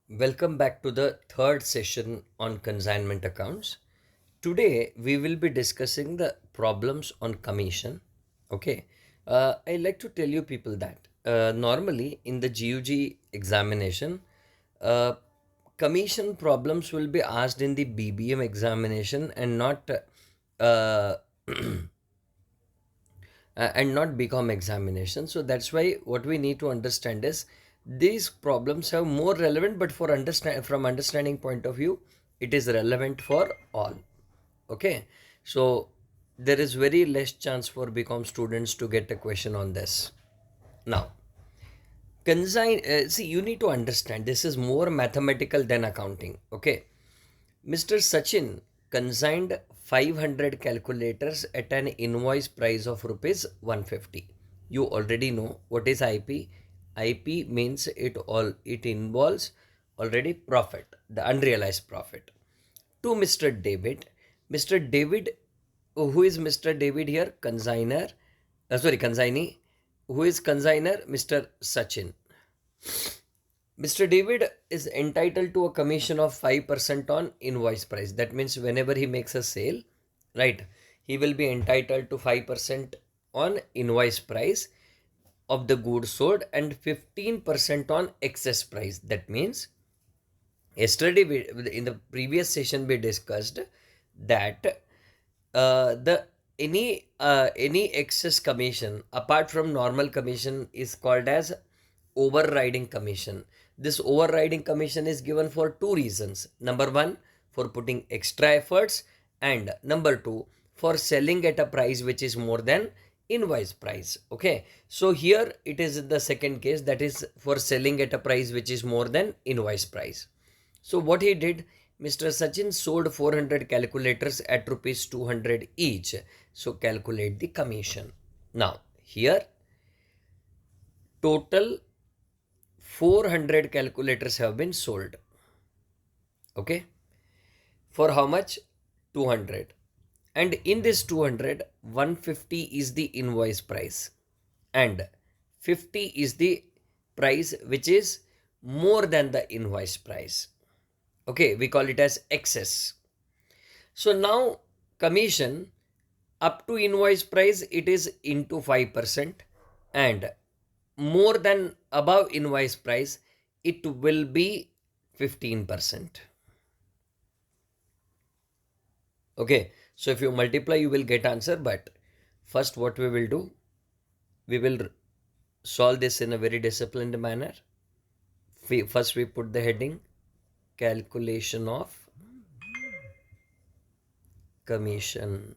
Welcome back to the third session on consignment accounts. Today we will be discussing the problems on commission. Okay, I like to tell you people that normally in the GUG examination, uh, commission problems will be asked in the BBM examination uh, and not BCom examination. So that's why what we need to understand is these problems have more relevant, but from understanding point of view, it is relevant for all. Okay, so there is very less chance for BCom students to get a question on this. Now, see, you need to understand this is more mathematical than accounting. Okay, Mr. Sachin consigned 500 calculators at an invoice price of rupees 150. You already know what is IP. IP means it involves already profit, the unrealized profit. To Mr. David, Mr. David, who is Mr. David here? Consignee. Who is consigner? Mr. Sachin. Mr. David is entitled to a commission of 5% on invoice price. That means whenever he makes a sale, right, he will be entitled to 5% on invoice price of the goods sold and 15% on excess price. That means yesterday in the previous session we discussed that the any excess commission apart from normal commission is called as overriding commission. This overriding commission is given for two reasons. Number one, for putting extra efforts, and number two, for selling at a price which is more than invoice price. Okay, so here it is the second case, that is for selling at a price which is more than invoice price. So what he did, Mr. Sachin sold 400 calculators at rupees 200 each. So calculate the commission. Now here total 400 calculators have been sold. Okay, for how much? 200. And in this 200, 150 is the invoice price and 50 is the price which is more than the invoice price. Okay, we call it as excess. So now commission up to invoice price, it is into 5%, and more than above invoice price, it will be 15%. Okay, so if you multiply you will get answer, but first what we will do, we will solve this in a very disciplined manner. First we put the heading calculation of commission.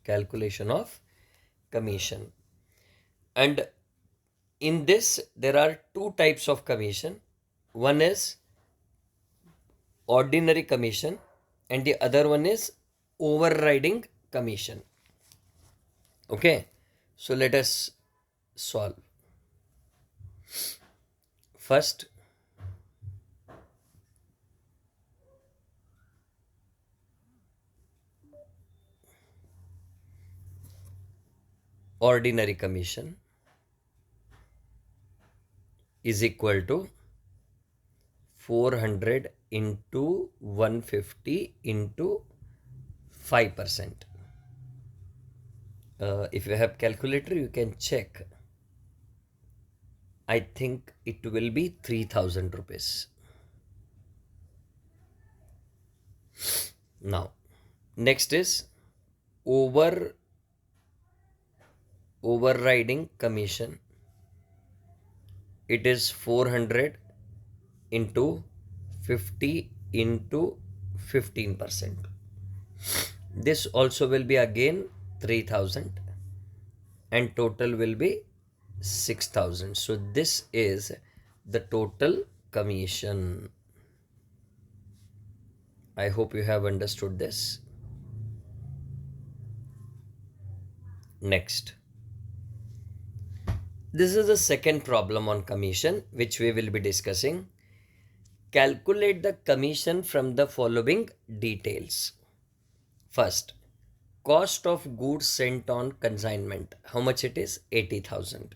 Calculation of commission. And in this there are two types of commission. One is ordinary commission and the other one is overriding commission. Okay, so let us solve. First, ordinary commission is equal to 400 into 150 into 5%. If you have calculator, you can check. I think it will be 3000 rupees. Now, next is overriding commission. It is 400 into 50 into 15%. This also will be again 3000 and total will be 6000. So this is the total commission. I hope you have understood this. Next, this is the second problem on commission which we will be discussing. Calculate the commission from the following details. First, cost of goods sent on consignment. How much it is? 80,000.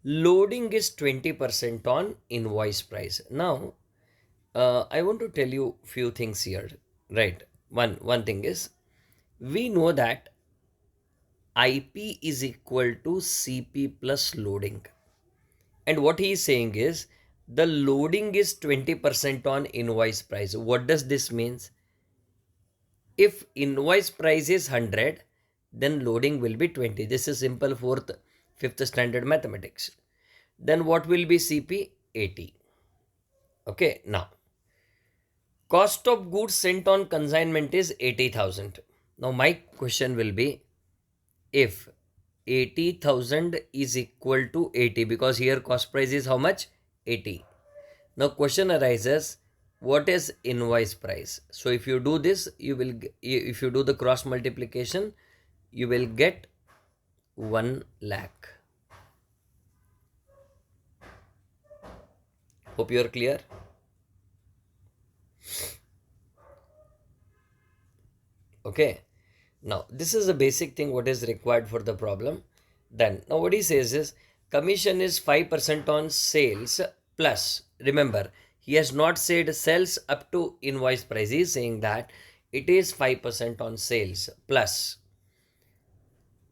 Loading is 20% on invoice price. Now I want to tell you few things here, right? One thing is, we know that IP is equal to CP plus loading. And what he is saying is the loading is 20% on invoice price. What does this means? If invoice price is 100, then loading will be 20. This is simple fourth, fifth standard mathematics. Then what will be CP? 80. Okay, now cost of goods sent on consignment is 80,000. Now my question will be, if 80,000 is equal to 80, because here cost price is how much? 80. Now question arises, what is invoice price? So if you do this, if you do the cross multiplication, you will get 1 lakh. Hope you are clear. Okay. Now this is the basic thing what is required for the problem. Then now what he says is commission is 5% on sales plus, remember he has not said sales up to invoice price, he is saying that it is 5% on sales plus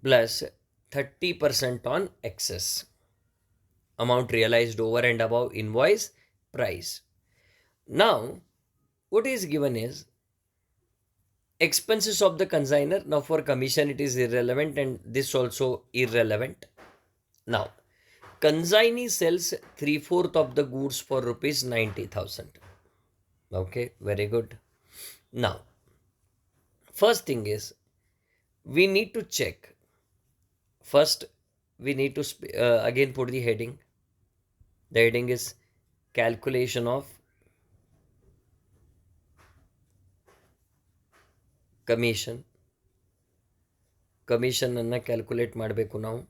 30% on excess amount realized over and above invoice price. Now what is given is expenses of the consignor. Now for commission it is irrelevant and this also irrelevant. Now consignee sells 3/4 of the goods for rupees 90,000. Okay, very good. Now first thing is we need to check. First we need to again put the heading. The heading is calculation of commission. Commission ಅನ್ನು calculate ಮಾಡಬೇಕು ನಾವು.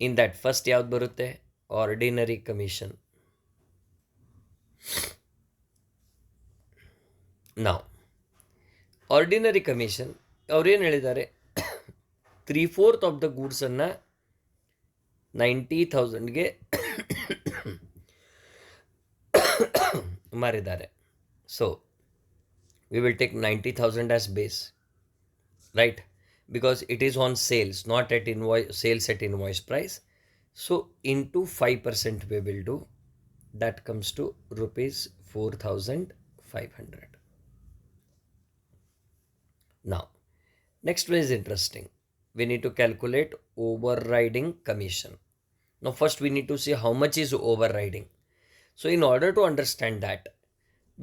In that first ಯಾವ್ದು ಬರುತ್ತೆ? Ordinary commission. ನಾವು ordinary commission ಅವ್ರೇನು ಹೇಳಿದ್ದಾರೆ, 3/4 of the ಗೂಡ್ಸನ್ನು 90,000ಗೆ ಮಾರಿದ್ದಾರೆ. So we will take 90,000 as base, right? Because it is on sales, not at sales at invoice price. So into 5% we will do. That comes to rupees 4,500. Now next one is interesting. We need to calculate overriding commission. Now first we need to see how much is overriding. So in order to understand that,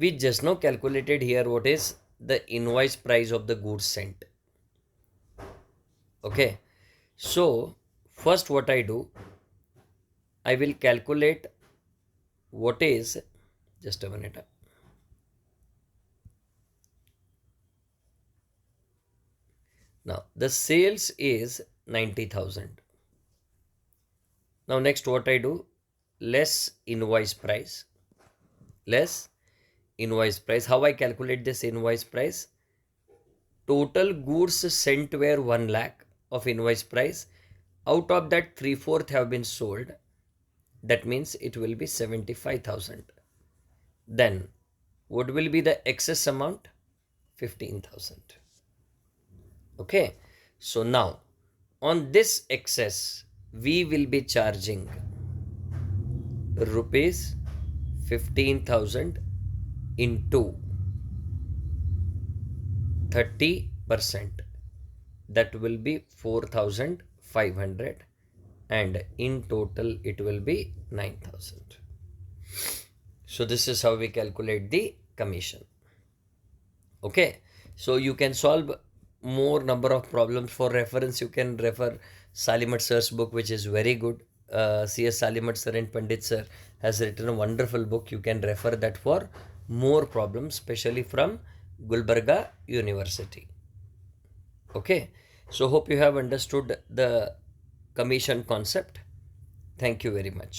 we just now calculated here what is the invoice price of the goods sent. Okay, so first what I do, I will calculate what is, just a minute. Now the sales is 90,000. Now next what I do, less invoice price. How I calculate this invoice price? Total goods sent were 1 lakh of invoice price. Out of that 3/4 have been sold. That means it will be 75,000. Then what will be the excess amount? 15,000. Okay. So now on this excess we will be charging rupees 15,000 into 30%, that will be 4,500, and in total it will be 9,000. So this is how we calculate the commission. Okay, so you can solve more number of problems. For reference you can refer Salimat sir's book, which is very good. CS Salimat sir and Pandit sir has written a wonderful book. You can refer that for more problems, especially from Gulbarga University. Okay, so hope you have understood the commission concept. Thank you very much.